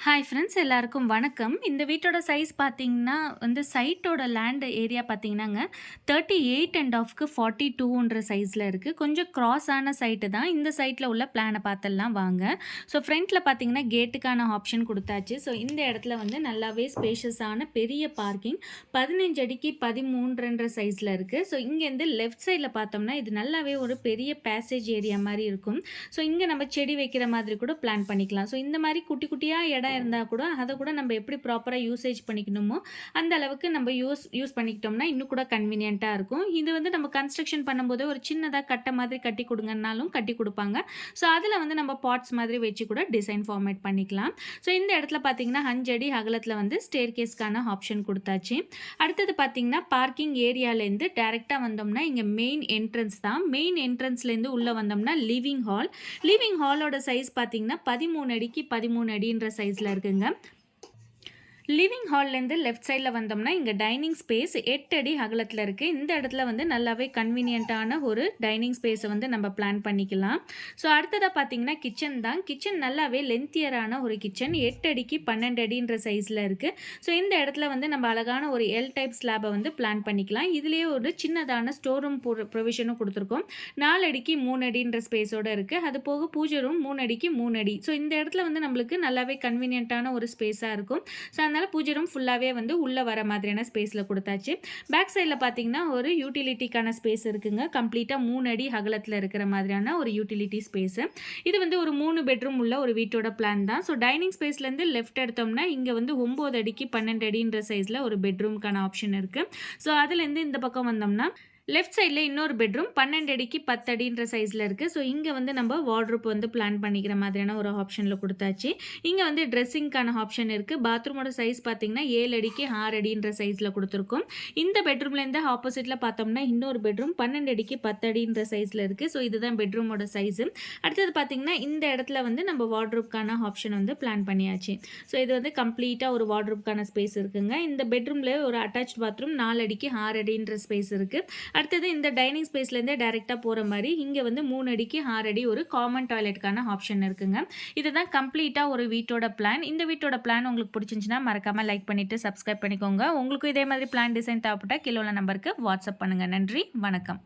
Hi friends எல்லாருக்கும் வணக்கம். இந்த வீட்டோட சைஸ் பார்த்தீங்கன்னா, சைட்டோட லேண்ட் ஏரியா பார்த்தீங்கன்னாங்க, 38.5க்கு 42ன்ற சைஸ்ல இருக்கு. கொஞ்சம் கிராஸ் ஆன சைட்டு தான். இந்த சைட்ல உள்ள பிளான பார்த்துடலாம் வாங்க. ஸோ ஃப்ரண்ட்ல பார்த்தீங்கன்னா, கேட்டுக்கான ஆப்ஷன் குடுத்தாச்சு. ஸோ இந்த இடத்துல நல்லாவே ஸ்பேஷியஸான பெரிய பார்க்கிங் 15 அடிக்கு 13ன்ற சைஸ்ல இருக்கு. ஸோ இங்கேருந்து லெஃப்ட் சைட்ல பார்த்தோம்னா, இது நல்லாவே ஒரு பெரிய பேசேஜ் ஏரியா மாரி இருக்கும். ஸோ இங்க நம்ம செடி வைக்கிற மாதிரி கூட பிளான் பண்ணிக்கலாம். ஸோ இந்த மாரி குட்டி குட்டியா இடம் இருந்தால் கூட அதை கூட நம்ம எப்படி ப்ராப்பராக யூசேஜ் பண்ணிக்கணுமோ அந்த அளவுக்கு நம்ம யூஸ் பண்ணிக்கிட்டோம்னா இன்னும் கூட கன்வீனியண்ட்டாக இருக்கும். இது நம்ம கன்ஸ்ட்ரக்ஷன் பண்ணும்போது ஒரு சின்னதாக கட்டை மாதிரி கட்டி கொடுங்கன்னாலும் கட்டி கொடுப்பாங்க. ஸோ அதில் நம்ம பாட்ஸ் மாதிரி வச்சு கூட டிசைன் ஃபார்மேட் பண்ணிக்கலாம். ஸோ இந்த இடத்துல பார்த்தீங்கன்னா 5 அடி அகலத்தில் ஸ்டேர் கேஸ்க்கான ஆப்ஷன் கொடுத்தாச்சு. அடுத்தது பார்த்தீங்கன்னா பார்க்கிங் ஏரியாலேருந்து டேரெக்டாக வந்தோம்னா இங்கே மெயின் என்ட்ரன்ஸ் தான். மெயின் என்ட்ரன்ஸ்லேருந்து உள்ளே வந்தோம்னா லிவிங் ஹால். லிவிங் ஹாலோட சைஸ் பார்த்தீங்கன்னா 13 அடிக்கு 13 அடின்ற சைஸில் இருக்குங்க. லிவிங் ஹால்லேருந்து லெஃப்ட் சைடில் வந்தோம்னா இங்கே டைனிங் ஸ்பேஸ் 8 அடி அகலத்தில் இருக்குது. இந்த இடத்துல நல்லாவே கன்வீனியண்ட்டான ஒரு டைனிங் ஸ்பேஸை நம்ம பிளான் பண்ணிக்கலாம். ஸோ அடுத்ததாக பார்த்தீங்கன்னா கிச்சன் தான். கிச்சன் நல்லாவே லென்த்தியரான ஒரு கிச்சன் 8 அடிக்கு 12 அடின்ற சைஸில் இருக்குது. ஸோ இந்த இடத்துல நம்ம அழகான ஒரு எல் டைப் ஸ்லாபை பிளான் பண்ணிக்கலாம். இதுலேயே ஒரு சின்னதான ஸ்டோர் ரூம் ப்ரொவிஷனும் கொடுத்துருக்கோம். 4 அடிக்கு 3 அடின்ற ஸ்பேஸோடு இருக்குது. அது போக பூஜை ரூம் 3 அடிக்கு 3 அடி. ஸோ இந்த இடத்துல நம்மளுக்கு நல்லாவே கன்வீனியண்ட்டான ஒரு ஸ்பேஸாக இருக்கும். ஸோ அதனால் பூஜை ரூம் ஃபுல்லாகவே உள்ளே வர மாதிரியான ஸ்பேஸில் கொடுத்தாச்சு. பேக் சைடில் பார்த்தீங்கன்னா ஒரு யூட்டிலிட்டிக்கான ஸ்பேஸ் இருக்குங்க. கம்ப்ளீட்டாக 3 அடி அகலத்தில் இருக்கிற மாதிரியான ஒரு யூட்டிலிட்டி ஸ்பேஸு. இது ஒரு 3 பெட்ரூம் உள்ள ஒரு வீட்டோட பிளான் தான். ஸோ டைனிங் ஸ்பேஸ்லேருந்து லெஃப்ட் எடுத்தோம்னா இங்கே 9 அடிக்கு 12 அடின்ற சைஸில் ஒரு பெட்ரூம்க்கான ஆப்ஷன் இருக்குது. ஸோ அதுலேருந்து இந்த பக்கம் வந்தோம்னா லெஃப்ட் சைடில் இன்னொரு பெட்ரூம் 12 அடிக்கு 10 அடின்ற சைஸில் இருக்குது. ஸோ இங்கே நம்ம வார்ட்ரோப் பிளான் பண்ணிக்கிற மாதிரியான ஒரு ஆப்ஷனில் கொடுத்தாச்சு. இங்கே ட்ரெஸ்ஸிங்க்கான ஆப்ஷன் இருக்குது. பாத்ரூமோட சைஸ் பார்த்தீங்கன்னா 7 அடிக்கு 6 அடின்ற சைஸில் கொடுத்துருக்கோம். இந்த பெட்ரூம்லேருந்து ஆப்போசிட்டில் பார்த்தோம்னா இன்னொரு பெட்ரூம் 12 அடிக்கு 10 அடின்ற சைஸில் இருக்குது. ஸோ இதுதான் பெட்ரூமோட சைஸு. அடுத்தது பார்த்தீங்கன்னா இந்த இடத்துல நம்ம வார்ட்ரோப்க்கான ஆப்ஷன் பிளான் பண்ணியாச்சு. ஸோ இது கம்ப்ளீட்டாக ஒரு வார்ட்ரோப்க்கான ஸ்பேஸ் இருக்குங்க. இந்த பெட்ரூமில் ஒரு அட்டாச் பாத்ரூம் 4 அடிக்கு 6 அடின்ற ஸ்பேஸ் இருக்குது. அடுத்தது இந்த டைனிங் ஸ்பேஸ்லேருந்தே டைரெக்டாக போகிற மாதிரி இங்கே 3 அடிக்கு 6 அடி ஒரு காமன் டாய்லெட்டுக்கான ஆப்ஷன் இருக்குங்க. இதுதான் கம்ப்ளீட்டாக ஒரு வீட்டோட பிளான். இந்த வீட்டோட பிளான் உங்களுக்கு பிடிச்சிருந்துச்சுன்னா மறக்காமல் லைக் பண்ணிவிட்டு சப்ஸ்கிரைப் பண்ணிக்கோங்க. உங்களுக்கும் இதே மாதிரி பிளான் டிசைன் தேவைப்பட்டால் கீழே உள்ள நம்பருக்கு வாட்ஸ்அப் பண்ணுங்கள். நன்றி, வணக்கம்.